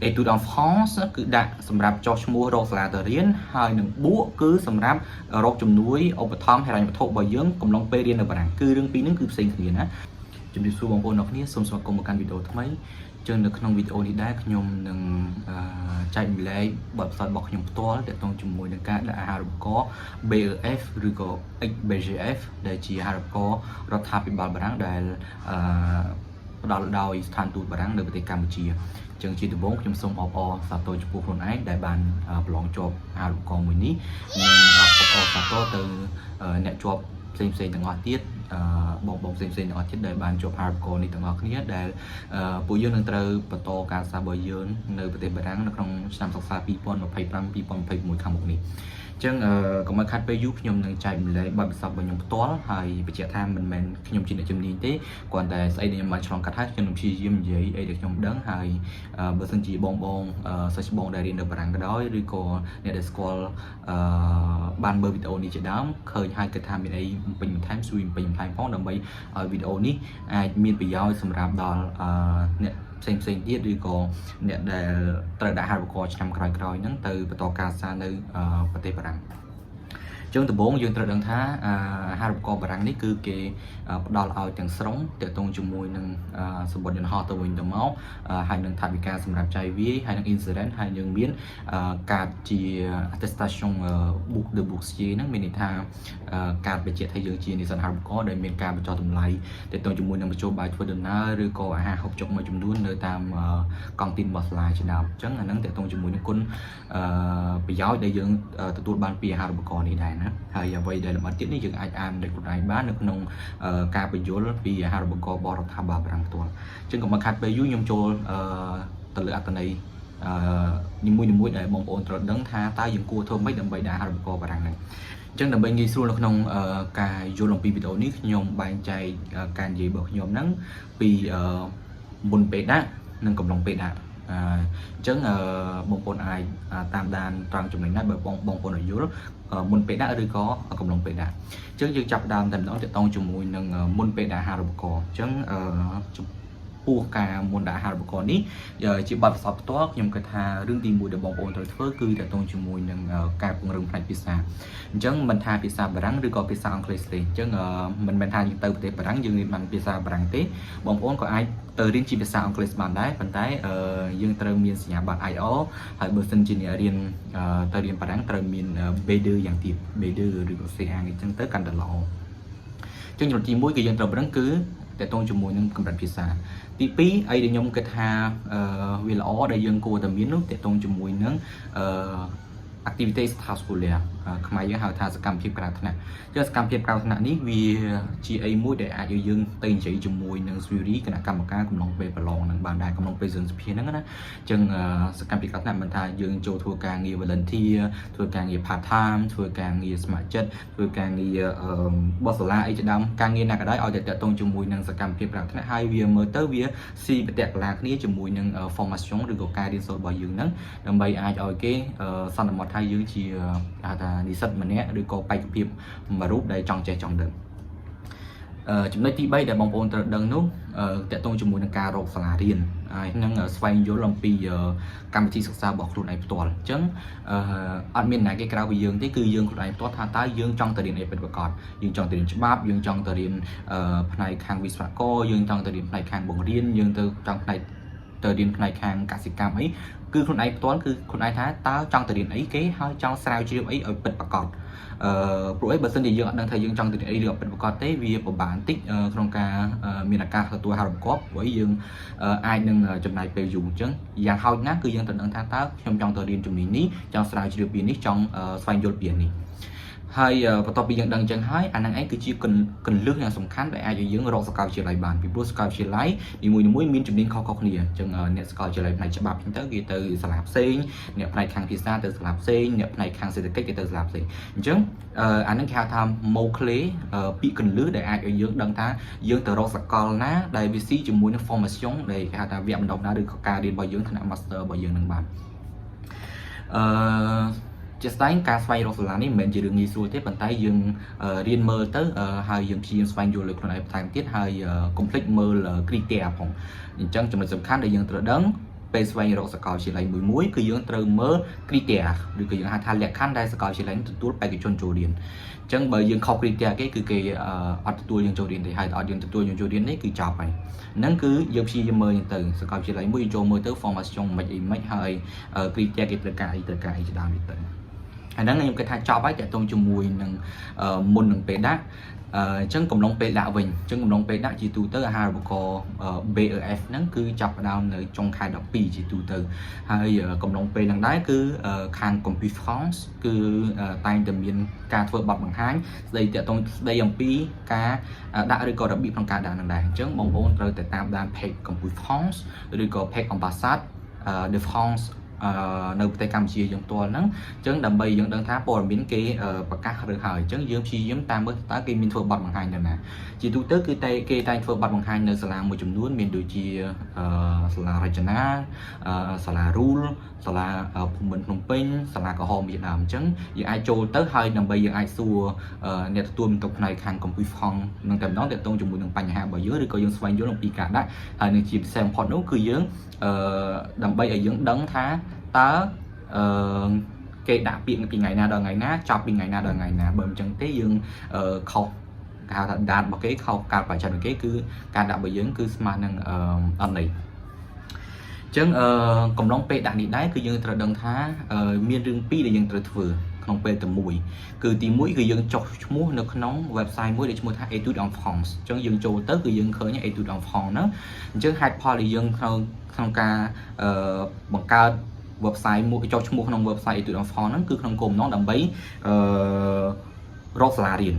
Études en France គឺដាក់សម្រាប់ចុះឈ្មោះរកសាលាទៅរៀនហើយនឹងបួកគឺសម្រាប់រកជំនួយឧបត្ថម្ភហិរញ្ញវត្ថុរបស់យើងកំឡុងពេលរៀននៅបារាំងគឺរឿងពីរហ្នឹងគឺផ្សេងគ្នាណាជំរាបសួរបងប្អូនអ្នកគ្នាសូមស្វាគមន៍មកកាន់វីដេអូថ្មីចឹងនៅក្នុងវីដេអូនេះដែរខ្ញុំនឹងចែកម្លែកបទពិសោធន៍របស់ខ្ញុំផ្ទាល់ទាក់ទងជាមួយនឹងការដាក់អាហារូបករណ៍ BEF ឬក៏ XBGF ដែលជាអាហារូបករណ៍រដ្ឋាភិបាលបារាំងដែលផ្ដល់ដោយស្ថានទូតបារាំងនៅប្រទេសកម្ពុជាចឹងជាដំបូងខ្ញុំសូមអបអរសាទរចំពោះខ្លួនឯងដែលបានប្រឡងជាប់អាហារូបករណ៍មួយនេះនិងអបអរសាទរទៅអ្នកជាប់ផ្សេងទាំងអស់ទៀតបងផ្សេងទាំងអស់ទៀតដែលបានជាប់អាហារូបករណ៍នេះទាំងអស់គ្នាដែលពួកយើងនឹងត្រូវបន្តការសិក្សារបស់យើងនៅប្រទេសបារាំងនៅក្នុងឆ្នាំសិក្សា2025-2026ខាងមុខនេះចឹងកុំឲ្យខាត់ពេលយូរខ្ញុំនឹងចែកម្លែកបទពិសោធន៍របស់ខ្ញុំផ្ទាល់ហើយបញ្ជាក់ថាមិនមែនខ្ញុំជាអ្នកជំនាញទេគ្រាន់តែស្អីដែលខ្ញុំបានឆ្លងកាត់ហើយខ្ញុំនឹងព្យាយាមនិយាយអីដែលខ្ញុំដឹងហើយបើសិនជាបងសិស្សបងដែលរៀននៅបារាំងក៏ដោយឬក៏អ្នកដែលស្គាល់បានមើលវីដេអូនេះជាដើមឃើញហើយគិតថាមានអីពេញបន្ថែមជួយពេញបន្ថែមផងដើម្បីឲ្យវីដេអូនេះអាចមានប្រយោជន៍សម្រាប់ដល់អ្នកផ្សេងទៀតឬក៏អ្នកដែលត្រូវដាក់អាហារូបករណ៍ឆ្នាំក្រោយៗហ្នឹងទៅបន្តការសិក្សានៅប្រទេសបារាំងចឹងដំបូងយើងត្រូវដឹងថាអាហារូបករណ៍បារាំងនេះគឺគេផ្ដល់ឲ្យទាំងស្រុងទាក់ទងជាមួយនឹងសម្បត្តិយន្តហោះទៅវិញទៅមកហើយនឹងថវិកាសម្រាប់ចាយវាយហើយនឹង insurance ហើយយើងមានកាតជា attestation book de boursier ហ្នឹងមានន័យថាកាតបញ្ជាក់ថាយើងជានិស្សិតអាហារូបករណ៍ដែលមានការបញ្ចុះតម្លៃទាក់ទងជាមួយនឹងមធ្យោបាយធ្វើដំណើរឬក៏អាហារហូបចុកមួយចំនួននៅតាមកង់ទីនរបស់សាលាជាដើមអញ្ចឹងអាហ្នឹងទាក់ទងជាមួយនឹងគុណប្រយោជន៍ដែលយើងទទួលបានពីអាហារូបករណ៍នេះដែរណាហើយអ្វីដែលលម្អិតទៀតនេះយើងអាចអានដោយខ្លួនឯងបាននៅក្នុងការបញ្យល់ពីអាហារូបករណ៍របស់រដ្ឋាភិបាលបារាំងផ្ទាល់អញ្ចឹងកុំឲ្យខាត់ពេលយូរខ្ញុំចូលទៅលើអត្ថន័យនីមួយៗដែលបងប្អូនត្រូវដឹងថាតើយើងគួរធ្វើម៉េចដើម្បីដាក់អាហារូបករណ៍បារាំងហ្នឹងអញ្ចឹងដើម្បីងាយស្រួលនៅក្នុងការយល់អំពីវីដេអូនេះខ្ញុំបែងចែកការនិយាយរបស់ខ្ញុំហ្នឹងពីមុនពេលដាក់និងកំឡុងពេលដាក់អញ្ចឹងបងប្អូនអាចតាមដានត្រង់ចំណុចណាបើបងប្អូនយល់មុនពេលដាក់ឬក៏កំឡុងពេលដាក់អញ្ចឹងយើងចាប់ដើមតែម្ដងទាក់ទងជាមួយនឹងមុនពេលដាក់អាហារូបករណ៍អញ្ចឹងចំពោះការមុនដាក់អាហារូបករណ៍នេះជាបទពិសោធន៍ផ្ទាល់ខ្ញុំគិតថារឿងទី1ដែលបងប្អូនត្រូវធ្វើគឺទាក់ទងជាមួយនឹងការពង្រឹងផ្នែកភាសាអញ្ចឹងមិនថាភាសាបារាំងឬក៏ភាសាអង់គ្លេសទេអញ្ចឹងមិនមែនថាយើងទៅប្រទេសបារាំងយើងរៀនបានភាសាបារាំងទេបងប្អូនក៏អាចទៅរៀនជាភាសាអង់គ្លេសបានដែរប៉ុន្តែយើងត្រូវមានសញ្ញាបត្រ IELTS ហើយបើសិនជាអ្នករៀនទៅរៀនបារាំងត្រូវមាន B2 យ៉ាងទៀត B2 ឬក៏ C1 អញ្ចឹងទៅកាន់តែល្អអញ្ចឹងចំណុចទី1គឺយើងត្រូវប្រឹងគឺតើតងជាមួយនឹងកម្រិតភាសាទី2អីដែលខ្ញុំគិតថាវាល្អដែលយើងគួរតែមាននោះតើតងជាមួយនឹងactivity extrascolaire ខ្មែរយើងហៅថាសកម្មភាពក្រៅថ្នាក់គឺសកម្មភាពក្រៅថ្នាក់នេះវាជាអីមួយដែលអាចឲ្យយើងទៅនិយាយជាមួយនឹងស៊ូរីគណៈកម្មការកំឡុងពេលប្រឡងនឹងបានដែរកំឡុងពេលសិក្សាហ្នឹងណាអញ្ចឹងសកម្មភាពក្រៅថ្នាក់មិនថាយើងចូលធ្វើការងារ volunteer ធ្វើការងារ part time ធ្វើការងារស្ម័គ្រចិត្តធ្វើការងារបោះសាលាអីជាដើមការងារណាក៏ដោយឲ្យតែតកតងជាមួយនឹងសកម្មភាពក្រៅថ្នាក់ហើយវាមើលទៅវាស៊ីប្រតិកលាគ្នាជាមួយនឹង formation ឬក៏ការរៀនសូត្ររបស់យើងហ្នឹងដើម្បីអាចឲ្យគេសន្មតថាយើងជាហៅថានិស្សិតម្នាក់ឬក៏បេក្ខភាពមួយរូបដែលចង់ចេះចង់ដឹងចំណុចទី3ដែលបងប្អូនត្រូវដឹងនោះតកតងជាមួយនឹងការរកសាលារៀនហើយនឹងស្វែងយល់អំពីកម្មវិធីសិក្សារបស់ខ្លួនឯងផ្ទាល់អញ្ចឹងអត់មានណាគេក្រៅពីយើងទេគឺយើងខ្លួនឯងផ្ទាល់ថាតើយើងចង់ទៅរៀនអីពិតប្រាកដយើងចង់ទៅរៀនច្បាប់យើងចង់ទៅរៀនផ្នែកខាងវិស្វករយើងចង់ទៅរៀនផ្នែកខាងបង្រៀនយើងទៅចង់ទៅរៀនផ្នែកខាងកសិកម្មអីគឺខ្លួនឯងផ្ទាល់គឺខ្លួនឯងថាតើចង់ទៅរៀនអីគេហើយចង់ស្រាវជ្រាវអីឲ្យពិតប្រាកដព្រោះអីបើសិនជាយើងអត់ដឹងថាយើងចង់ទៅរៀនអីឬពិតប្រាកដទេវាពិបាកបន្តិចក្នុងការមានឱកាសទទួលអាហារូបករណ៍ព្រោះយើងអាចនឹងចំណាយពេលយូរអញ្ចឹងយ៉ាងហោចណាស់គឺយើងត្រូវដឹងថាតើខ្ញុំចង់ទៅរៀនជំនាញនេះចង់ស្រាវជ្រាវពីនេះចង់ស្វែងយល់ពីនេះហើយបន្ទាប់ពីយើងដឹងអញ្ចឹងហើយអាហ្នឹងឯងគឺជាគន្លឹះយ៉ាងសំខាន់ដែលអាចឲ្យយើងរកសាកលវិទ្យាល័យបានពីព្រោះសាកលវិទ្យាល័យនីមួយៗមានជំនាញខុសៗគ្នាអញ្ចឹងអ្នកសាកលវិទ្យាល័យផ្នែកច្បាប់ហ្នឹងទៅគេទៅសាលាផ្សេងអ្នកផ្នែកខាងភាសាទៅសាលាផ្សេងអ្នកផ្នែកខាងសេដ្ឋកិច្ចគេទៅសាលាផ្សេងអញ្ចឹងអាហ្នឹងគេហៅថា mot clé ពាក្យគន្លឹះដែលអាចឲ្យយើងដឹងថាយើងទៅរកសាកលណាដែលវាស៊ីជាមួយនឹង formation ដែលគេហៅថាវគ្គបណ្ដុះបណ្ដាលឬក៏ការរៀនរបស់យើងថ្នាក់ master របស់យើងនឹងបានជាស្ដែងការស្វែងរកសាលានេះមិនមែនជារឿងងាយស្រួលទេប៉ុន្តែយើងរៀនមើលទៅហើយយើងព្យាយាមស្វែងយល់លើខ្លួនឯងបន្ថែមទៀតហើយកុំភ្លេចមើល criteria ផងអញ្ចឹងចំណុចសំខាន់ដែលយើងត្រូវដឹងព ពេលស្វែងរកសាកលវិទ្យាល័យមួយគឺយើងត្រូវមើល criteria ឬក៏យើងហៅថាលក្ខខណ្ឌដែលសាកលវិទ្យាល័យទទួលបេក្ខជនចូលរៀនអញ្ចឹងបើយើងខុស criteria គេគឺគេអត់ទទួលយើងចូលរៀនទេហើយអត់យើងទទួលយើងចូលរៀននេះគឺចប់ហើយហ្នឹងគឺយើងព្យាយាមមើលទៅសាកលវិទ្យាល័យមួយយើងចូលមើលទៅ formation មិនអីមិនហើយ criteria គេត្រូវការអីជាដើមទៀតទៅអាហ្នឹងខ្ញុំគិតថាចប់ហើយតើតងជាមួយនឹងមុននឹងពេលដាក់អញ្ចឹងកំឡុងពេលដាក់វិញអញ្ចឹងកំឡុងពេលដាក់ជាទូទៅអាហារូបករណ៍ BEF ហ្នឹងគឺចាប់ផ្ដើមនៅចុងខែ12ជាទូទៅហើយកំឡុងពេលហ្នឹងដែរគឺខាង Computer France គឺតែងតែមានការធ្វើបទបង្ហាញស្ដីតាក់ទងស្ដីអំពីការដាក់ឬក៏របៀបក្នុងការដាក់ហ្នឹងដែរអញ្ចឹងបងប្អូនត្រូវតែតាមដាន page Computer France ឬក៏ page Ambassade de France នៅប្រទេសកម្ពុជាយើងផ្ទាល់ហ្នឹងអញ្ចឹងដើម្បីយើងដឹងថាព័ត៌មានគេប្រកាសឬហើយអញ្ចឹងយើងព្យាយាមតាមមើលតើគេមានធ្វើបទបង្ហាញនៅណាជាទូទៅគឺតែគេតែងធ្វើបទបង្ហាញនៅសាលាមួយចំនួនមានដូចជាសាលារចនាសាលារូលសាលាភូមិន្ទភ្នំពេញសាលាក្រហមជាដើមអញ្ចឹងយើងអាចចូលទៅហើយដើម្បីយើងអាចសួរអ្នកទទួលបន្ទុកផ្នែកខាង Computer France នឹងតែម្ដងទាក់ទងជាមួយនឹងបញ្ហារបស់យើងឬក៏យើងស្វែងយល់អំពីការដាក់ហើយនឹងជាពិសេសបំផុតនោះគឺយើងដើម្បីឲ្យយើងដឹងថាតើគេដាក់ពាក្យពីថ្ងៃណាដល់ថ្ងៃណាចប់ពីថ្ងៃណាដល់ថ្ងៃណាបើមិនចឹងទេយើងខុសគេហៅថា data របស់គេខុសកាលបច្ចុប្បន្នគេគឺការដាក់របស់យើងគឺស្មើនឹងអត់ន័យអញ្ចឹងកំឡុងពេលដាក់នេះដែរគឺយើងត្រូវដឹងថាមានរឿងពីរដែលយើងត្រូវធ្វើក្នុងពេលតែមួយគឺទី1គឺយើងចុះឈ្មោះនៅក្នុង website មួយដែលឈ្មោះថា Etudes en France អញ្ចឹងយើងចូលទៅគឺយើងឃើញ Etudes en France ហ្នឹងអញ្ចឹងហេតុផលដែលយើងក្នុងការបង្កើត website មួយចុះឈ្មោះក្នុង website Etudes en France ហ្នឹងគឺក្នុងគោលបំណងដើម្បីរកសាលារៀន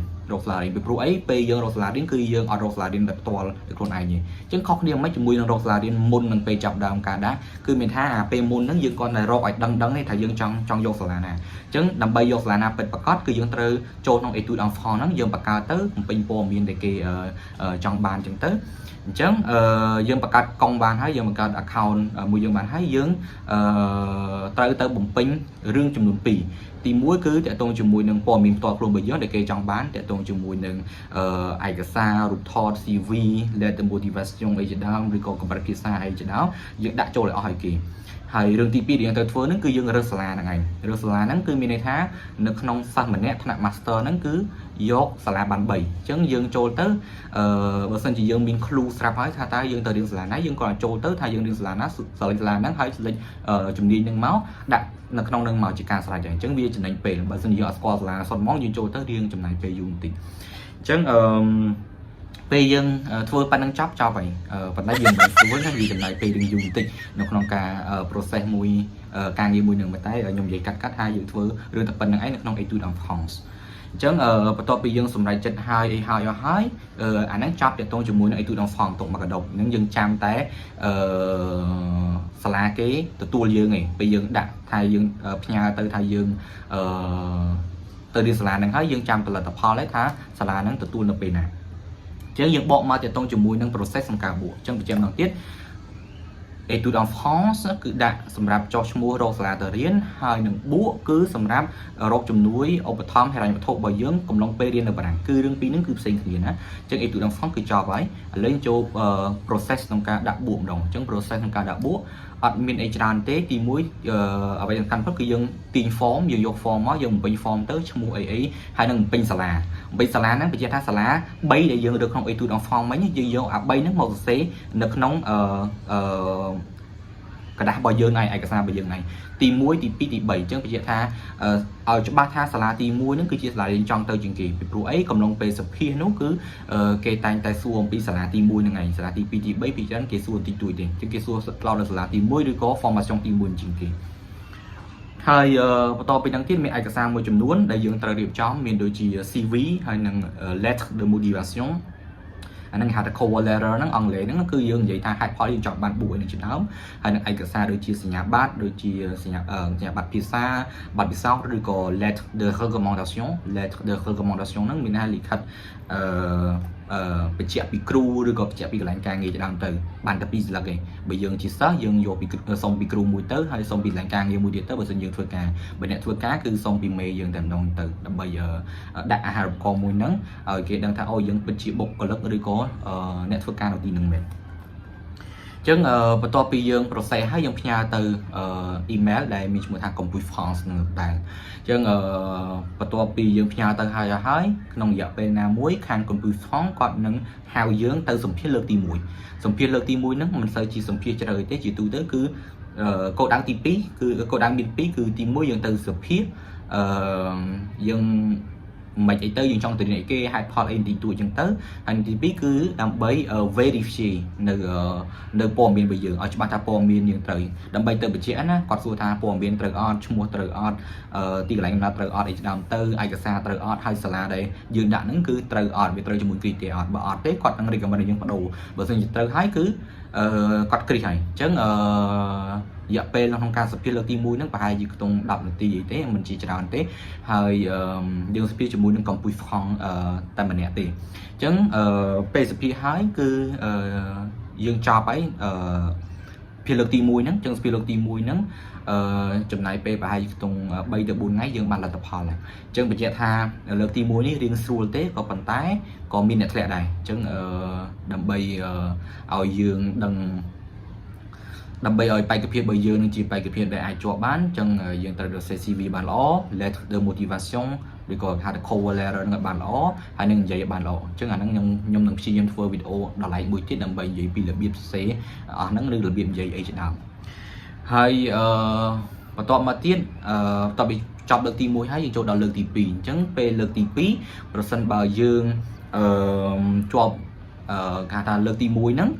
ពីព្រោះអីពេលយើងរកសាលារៀនគឺយើងអត់រកសាលារៀនតែផ្ទាល់ដោយខ្លួនឯងទេអញ្ចឹងខុសគ្នាមិនជាមួយនឹងរកសាលារៀនមុននឹងពេលចាប់ដើមការដាក់គឺមានថាពេលមុនហ្នឹងយើងគាត់តែរកឲ្យដឹងទេថាយើងចង់យកសាលាណាអញ្ចឹងដើម្បីយកសាលាណាពិតប្រាកដគឺយើងត្រូវចូលក្នុង Etudes en France ហ្នឹងយើងបង្កើតទៅបំពេញព័ត៌មានដែលគេចង់បានអញ្ចឹងទៅអញ្ចឹងយើងបង្កើតកុងបានហើយយើងបង្កើត account មួយយើងបានហើយយើងត្រូវទៅបំពេញរឿងចំនួន2ទី1គឺតកតងជាមួយនឹងព័ត៌មានផ្ទាល់ខ្លួនរបស់យើងដែលគេចង់បានតកតងជាមួយនឹងឯកសាររូបថត CV letter motivation អីជាដើមឬក៏កម្រិតភាសាអីជាដើមយើងដាក់ចូលឲ្យអស់ឲ្យគេហើយរឿងទី2ដែលយើងត្រូវធ្វើហ្នឹងគឺយើងរើសសាលាហ្នឹងឯងរើសសាលាហ្នឹងគឺមានន័យថានៅក្នុងសិស្សម្នាក់ថ្នាក់ master ហ្នឹងគឺយកសាលាបាន3អញ្ចឹងយើងចូលទៅបើសិនជាយើងមាន clue ស្រាប់ហើយថាតើយើងទៅរៀនសាលាណាយើងក៏ចូលទៅថាយើងរៀនសាលាណាសាលាហ្នឹងហើយselectជំនាញហ្នឹងមកដាក់នៅក្នុងនឹងមកជាការស្រេចហើយអញ្ចឹងវាចំណេញពេលបើសិនជាយើងអត់ស្គាល់សាលាសុទ្ធហ្មងយើងចូលទៅរៀងចំណាយពេលយូរបន្តិចអញ្ចឹងពេលយើងធ្វើប៉ុណ្្នឹងចប់ហើយប៉ុន្តែយើងមិនស្រួលណាវាចំណាយពេលយូរបន្តិចនៅក្នុងការ process មួយការងារមួយនឹងតែខ្ញុំនិយាយកាត់ថាយើងធ្វើរឿងតែប៉ុណ្្នឹងឯងនៅក្នុង Etudes en France អញ្ចឹងបន្ទាប់ពីយើងសម្រេចចិត្តហើយអីហើយអាហ្នឹងចាប់ទាក់ទងជាមួយនឹង Etudes en France ទុកមកកដុកហ្នឹងយើងចាំតែសាលាគេទទួលយើងឯងពេលយើងដាក់ថាយើងផ្ញើទៅថាយើងទៅរៀនសាលាហ្នឹងហើយយើងចាំផលិតផលឯថាសាលាហ្នឹងទទួលនៅពេលណាអញ្ចឹងយើងបកមកទាក់ទងជាមួយនឹង process ក្នុងការបួកអញ្ចឹងបញ្ជាក់ម្ដងទៀត Etudes en France គឺដាក់សម្រាប់ចុះឈ្មោះរកសាលាទៅរៀនហើយនឹងបួកគឺសម្រាប់រកជំនួយឧបត្ថម្ភហិរញ្ញវត្ថុរបស់យើងកំឡុងពេលរៀននៅបារាំងគឺរឿងពីរហ្នឹងគឺផ្សេងគ្នាណាអញ្ចឹង Etudes en France គឺចប់ហើយឥឡូវចូល process ក្នុងការដាក់បួកម្ដងអញ្ចឹង process ក្នុងការដាក់បួកអត់មានអីច្រើនទេទី1អ្វីសំខាន់គឺយើងទាញ form យើងយក form មកយើងបំពេញ form ទៅឈ្មោះអីហើយនឹងបំពេញសាលាហ្នឹងបញ្ជាក់ថាសាលា3ដែលយើងរើសក្នុង Etudes en France មិញយើងយកអា3ហ្នឹងមកសរសេរនៅក្នុងกระดาษរបស់យើងឯងឯកសាររបស់យើងឯងទី1ទី2ទី3អញ្ចឹងបញ្ជាក់ថាឲ្យច្បាស់ថាសាលាទី1ហ្នឹងគឺជាសាលារៀនចង់ទៅជាងគេពីព្រោះអីកំឡុងពេលសភានោះគឺគេតែងតែសួរអំពីសាលាទី1ហ្នឹងឯងសាលាទី2ទី3ពីច្រើនគេសួរតិចតួចទេអញ្ចឹងគេសួរផ្លោតនៅសាលាទី1ឬក៏ formation ទី1ជាងគេហើយបន្តពីហ្នឹងទៀតមានឯកសារមួយចំនួនដែលយើងត្រូវរៀបចំមានដូចជា CV ហើយនឹង lettre de motivation អាហ្នឹងហៅថា cover letter ហ្នឹងអង់គ្លេសហ្នឹងគឺយើងនិយាយថាហេតុផលយើងចង់បានបួកឯនេះជាដើមហើយនឹងឯកសារដូចជាសញ្ញាបត្រដូចជាសញ្ញាបត្រភាសាបទពិសោធន៍ឬក៏ lettre de recommandation ហ្នឹងមានថាលិខិតបញ្ជាក់ពីគ្រូឬក៏បញ្ជាក់ពីកន្លែងការងារជាដើមទៅបានតែ2ស្លឹកឯងបើយើងជាសិស្សយើងយកពីសុំពីគ្រូមួយទៅហើយសុំពីកន្លែងការងារមួយទៀតទៅបើមិនយើងធ្វើការបើអ្នកធ្វើការគឺសុំពីមេយើងតែម្ដងទៅដើម្បីដាក់អាហារូបករណ៍មួយហ្នឹងឲ្យគេដឹងថាអូយើងពិតជាបុគ្គលិកឬក៏អ្នកធ្វើការនៅទីហ្នឹងមែនអ ចឹងបន្ទាប់ពីយើង process ហើយយើងផ្ញើទៅ email ដែលមានឈ្មោះថា Compute France នឹងដែរចឹងបន្ទាប់ពីយើងផ្ញើទៅហើយក្នុងរយៈពេលណាមួយខាង Compute France គាត់នឹងហៅយើងទៅសម្ភាសលើកទី1សម្ភាសលើកទី1ហ្នឹងមិនសូវជាសម្ភាសជ្រៅទេជាទូទៅគឺកោដៅទី2គឺកោដៅមាន2គឺទី1យើងទៅសម្ភាសយើងមិនអីទៅយើងចង់ទៅនេះគេហេតុផលអីទីទួចចឹងទៅហើយទី2គឺដើម្បី verify នៅព័ត៌មានរបស់យើងឲ្យច្បាស់ថាព័ត៌មានយើងត្រូវដើម្បីទៅបញ្ជាក់ណាគាត់សួរថាព័ត៌មានត្រូវអត់ឈ្មោះត្រូវអត់ទីកន្លែងកំណើតត្រូវអត់អីជាដើមទៅឯកសារត្រូវអត់ហើយសាលាដែលយើងដាក់ហ្នឹងគឺត្រូវអត់វាត្រូវជាមួយ criteria អត់បើអត់ទេគាត់នឹង recommend ឲ្យយើងបដូរបើមិនជាត្រូវហើយគឺគាត់គ្រីសហើយអញ្ចឹងរយៈពេលក្នុងការសម្ភាសលើកទី1ហ្នឹងប្រហែលជាខ្ទង់10នាទីអីទេមិនជាច្រើនទេហើយយើងសម្ភាសជាមួយនឹងកម្ពុជាហ្វ្រង់តែម្នាក់ទេអញ្ចឹងពេលសម្ភាសហើយគឺយើងចប់ហើយភាសលើកទី1ហ្នឹងអញ្ចឹងសម្ភាសលើកទី1ហ្នឹងចំណាយពេលប្រហែលខ្ទង់3ទៅ4ថ្ងៃយើងបានលទ្ធផលហើយអញ្ចឹងបញ្ជាក់ថាលើកទី1នេះរៀងស្រួលទេក៏ប៉ុន្តែក៏មានអ្នកធ្លាក់ដែរអញ្ចឹងដើម្បីឲ្យយើងដឹងដើម្បីឲ្យបេក្ខភាពរបស់យើងនឹងជាបេក្ខភាពដែលអាចជាប់បានអញ្ចឹងយើងត្រូវរក CV បានល្អ letter de motivation ឬក៏ហៅថា cover letter នឹងបានល្អហើយនឹងនិយាយបានល្អអញ្ចឹងអាហ្នឹងខ្ញុំនឹងព្យាយាមធ្វើវីដេអូដល់ឡែកមួយទៀតដើម្បីនិយាយពីរបៀបសរសេរអស់ហ្នឹងឬរបៀបនិយាយអីជាដើមហើយបន្ទាប់មកទៀតបន្ទាប់ពីចប់លើកទី1ហើយយើងចូលដល់លើកទី2អញ្ចឹងពេលលើកទី2ប្រសិនបើយើងជាប់គេថាលើកទី1ហ្នឹង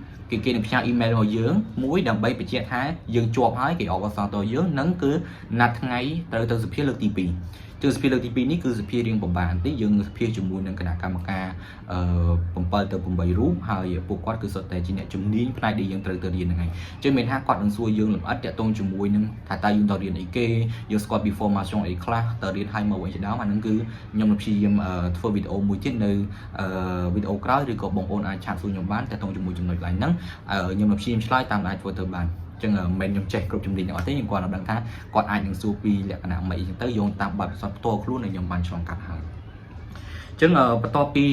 គេនឹងផ្ញើ email មកយើងមួយដើម្បីបញ្ជាក់ថាយើងជាប់ហើយគេអបអរសាទរយើងនឹងគឺណាត់ថ្ងៃត្រូវទៅសម្ភាសលើកទី2គឺសម្ភាសលើកទី2នេះគឺសម្ភាសរៀងពិបាកបន្តិចយើងសម្ភាសជាមួយនឹងគណៈកម្មការ7ទៅ8រូបហើយពួកគាត់គឺសុទ្ធតែជាអ្នកជំនាញផ្នែកដែលយើងត្រូវទៅរៀនហ្នឹងឯងអញ្ចឹងមានថាគាត់នឹងសួរយើងលម្អិតតាក់ទងជាមួយនឹងថាតើយើងទៅរៀនអីគេយើងស្គាល់ពី formation អីខ្លះទៅរៀនឲ្យមកវិញជាដើមអាហ្នឹងគឺខ្ញុំនឹងព្យាយាមធ្វើវីដេអូមួយទៀតនៅវីដេអូក្រោយឬក៏បងប្អូនអាចឆាតសួរខ្ញុំបានតាក់ទងជាមួយចំណុចឡើងហ្នឹងខ្ញុំនឹងព្យាយាមឆ្លើយតាមអាចធ្វើទៅបានចឹងមិនខ្ញុំចេះគ្រប់ជំនាញទាំងអស់ទេខ្ញុំគាត់ដឹងថាគាត់អាចនឹងសួរពីលក្ខណៈមិនអីចឹងទៅយោងតាមបទពិសោធន៍ផ្ទាល់ខ្លួនដែលខ្ញុំបានឆ្លងកាត់ហើយចឹងបន្ទាប់ពី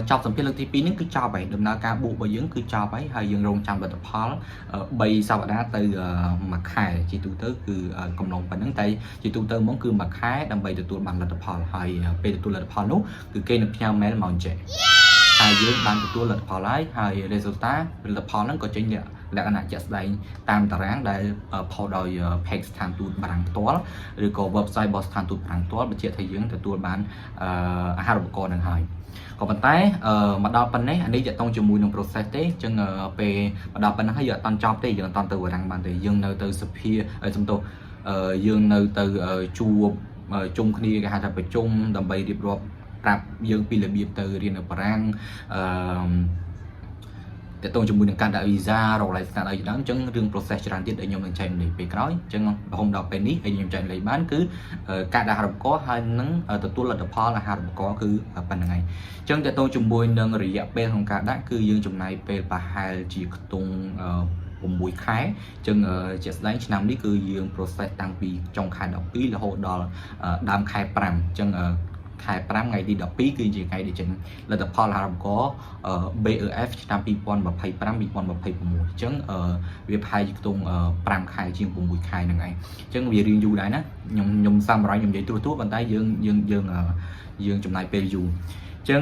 ចប់សម្ភាសលើកទី2នេះគឺចប់ហើយដំណើរការបួករបស់យើងគឺចប់ហើយយើងរងចាំលទ្ធផល3សប្តាហ៍ទៅមួយខែជាទូទៅគឺកំឡុងប៉ុណ្្នឹងតែជាទូទៅមកគឺមួយខែដើម្បីទទួលបានលទ្ធផលហើយពេលទទួលលទ្ធផលនោះគឺគេនឹងផ្ញើ mail មកអញ្ចឹងហើយយើងបានទទួលលទ្ធផលហើយ resultat លទ្ធផលហ្នឹងក៏ចេញលក្ខណៈជាក់ស្ដែងតាមតារាងដែលផុសដោយ page ស្ថានទូតបារាំងផ្ទាល់ឬក៏ website របស់ស្ថានទូតបារាំងផ្ទាល់បញ្ជាក់ថាយើងទទួលបានអាហារូបករណ៍នឹងហើយក៏ប៉ុន្តែមកដល់ប៉ុណ្ណេះអានេះតាក់ទងជាមួយនឹង process ទេអញ្ចឹងពេលមកដល់ប៉ុណ្ណឹងហើយយើងអត់តន់ចប់ទេយើងអត់តន់ទៅបារាំងបានទេយើងនៅទៅសភាសំទោសយើងនៅទៅជួបជុំគ្នាគេហៅថាប្រជុំដើម្បីរៀបរាប់ប្រាប់យើងពីរបៀបទៅរៀននៅបារាំងតើតើជាមួយនឹងការដាក់ visa រក license អីចឹងអញ្ចឹងរឿង process ច្រើនទៀតដែលខ្ញុំនឹងចែកម្លេចពេលក្រោយអញ្ចឹងរហូតដល់ពេលនេះហើយខ្ញុំចែកម្លេចបានគឺការដាក់អាហារូបករណ៍ហើយនឹងទទួលលទ្ធផលអាហារូបករណ៍គឺប៉ុណ្្នឹងហើយអញ្ចឹងតើតើជាមួយនឹងរយៈពេលក្នុងការដាក់គឺយើងចំណាយពេលប្រហែលជាខ្ទង់6ខែអញ្ចឹងជាក់ស្ដែងឆ្នាំនេះគឺយើង process តាំងពីចុងខែ12រហូតដល់ដើមខែ5អញ្ចឹងខែ5ថ្ងៃទី12គឺជាថ្ងៃដែលចេញលទ្ធផលអាហារូបករណ៍ BEF ឆ្នាំ2025-2026អញ្ចឹងវាប្រហែលជាខ្ទង់5ខែជាង6ខែហ្នឹងឯងអញ្ចឹងវារៀងយូរដែរណាខ្ញុំសាមរយខ្ញុំនិយាយទូប៉ុន្តែយើងចំណាយពេលយូរអញ្ចឹង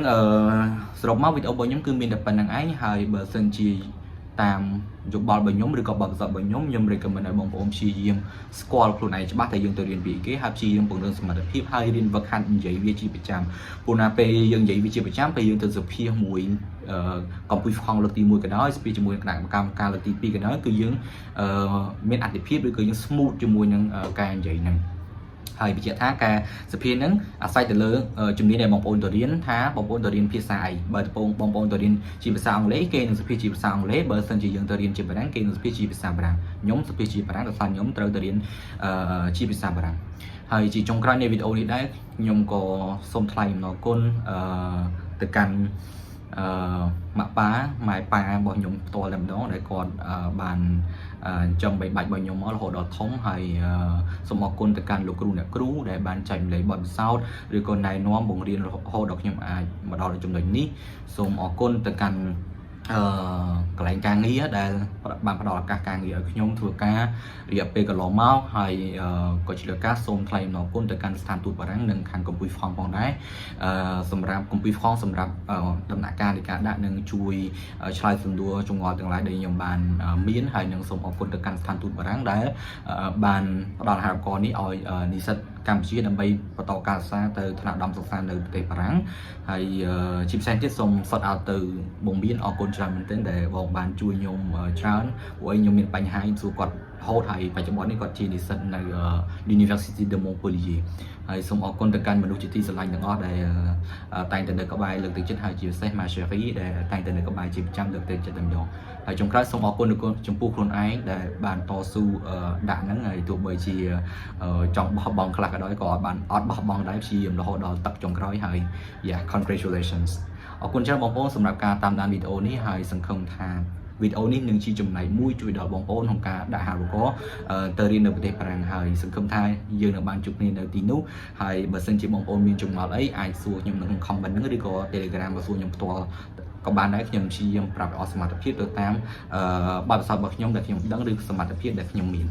សរុបមកវីដេអូរបស់ខ្ញុំគឺមានតែប៉ុណ្្នឹងឯងហើយបើសិនជាតាមយោបល់របស់ខ្ញុំឬក៏បទពិសោធន៍របស់ខ្ញុំ recommend ឲ្យបងប្អូនព្យាយាមស្គាល់ខ្លួនឯងច្បាស់តែយើងទៅរៀនពីគេហើយព្យាយាមពង្រឹងសមត្ថភាពហើយរៀនវឹកហាត់និយាយវាជាប្រចាំព្រោះណាពេលយើងនិយាយវាជាប្រចាំពេលយើងទៅសភាមួយកម្ពុជាខំលើកទី1ក៏ដោយស្ពីជាមួយគណៈកម្មការលើកទី2ក៏ដោយគឺយើងមានអត្ថភាពឬក៏យើង smooth ជាមួយនឹងការនិយាយហ្នឹងហើយបញ្ជាក់ថាការសភានឹងអាស្រ័យទៅលើជំនាញដែលបងប្អូនទៅរៀនថាបងប្អូនទៅរៀនភាសាអីបើបងប្អូនទៅរៀនជាភាសាអង់គ្លេសគេនឹងសភាជាភាសាអង់គ្លេសបើសិនជាយើងទៅរៀនជាបារាំងគេនឹងសភាជាភាសាបារាំងខ្ញុំសភាជាបារាំងដោយសារខ្ញុំត្រូវទៅរៀនជាភាសាបារាំងហើយជាចុងក្រោយនៃវីដេអូនេះដែរខ្ញុំក៏សូមថ្លែងអំណរគុណទៅកាន់ម៉ាក់ប៉ាម៉ែប៉ារបស់ខ្ញុំផ្ទាល់តែម្ដងដែលគាត់បានចំបីបាច់របស់ខ្ញុំមករហូតដល់ធំហើយសូមអរគុណទៅកាន់លោកគ្រូអ្នកគ្រូដែលបានចែកម្លែកបទពិសោធន៍ឬក៏ណែនាំបង្រៀនរហូតដល់ខ្ញុំអាចមកដល់ចំណុចនេះសូមអរគុណទៅកាន់ កន្លែងការងារដែលបានផ្ដល់ឱកាសការងារឲ្យខ្ញុំធ្វើការរយៈពេលកន្លងមកហើយក៏ជាឱកាសសូមថ្លែងអំណរគុណទៅកាន់ស្ថានទូតបារាំងនិងខាងកម្ពុជាផងដែរសម្រាប់កម្ពុជាសម្រាប់ដំណាក់កាលនៃការដាក់នឹងជួយឆ្លើយសំណួរចង្អុលទាំងឡាយដែលខ្ញុំបានមានហើយនឹងសូមអរគុណទៅកាន់ស្ថានទូតបារាំងដែលបានផ្ដល់អាហារូបករណ៍នេះឲ្យនិស្សិតកម្ពុជាដើម្បីបន្តការសិក្សាទៅថ្នាក់ឧត្តមសិក្សានៅប្រទេសបារាំងហើយជាពិសេសទៀតសូមសុតឲ្យទៅបងមានអរគុណច្រើនមែនទែនដែលបងបានជួយខ្ញុំច្រើនព្រោះខ្ញុំមានបញ្ហាសួរគាត់រហូតហើយបច្ចុប្បន្ននេះគាត់ជានិស្សិតនៅ University de Montpellier ហើយសូមអរគុណទៅកាន់មនុស្សជាទីស្រឡាញ់ទាំងអស់ដែលតែងតែនៅក្បែរលើកទឹកចិត្តហើយជាពិសេស Marjorie ដែលតែងតែនៅក្បែរជាប្រចាំលើកទឹកចិត្តតែម្ដងហើយចុងក្រោយសូមអរគុណចំពោះខ្លួនឯងដែលបានតស៊ូដាក់ហ្នឹងហើយទោះបីជាចង់បោះបង់ខ្លះក៏ដោយក៏បានអត់បោះបង់ដែរព្យាយាមរហូតដល់ទឹកចុងក្រោយហើយ yeah congratulations អរគុណច្រើនបងប្អូនសម្រាប់ការតាមដានវីដេអូនេះហើយសង្ឃឹមថាវីដេអូនេះនឹងជាចំណែកមួយជួយដល់បងប្អូនក្នុងការដាក់អាហារូបករណ៍ទៅរៀននៅប្រទេសបារាំងហើយសង្ឃឹមថាយើងនឹងបានជួបគ្នានៅទីនោះហើយបើសិនជាបងប្អូនមានចម្ងល់អីអាចសួរខ្ញុំនៅក្នុង comment ហ្នឹងឬក៏ Telegram មកសួរខ្ញុំផ្ទាល់ក៏បានដែរខ្ញុំព្យាយាមប្រាប់អស់សមត្ថភាពទៅតាមបទពិសោធន៍របស់ខ្ញុំដែលខ្ញុំដឹងឬសមត្ថភាពដែលខ្ញុំមាន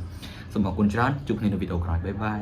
សូមអរគុណច្រើនជួបគ្នានៅវីដេអូក្រោយបាយបាយ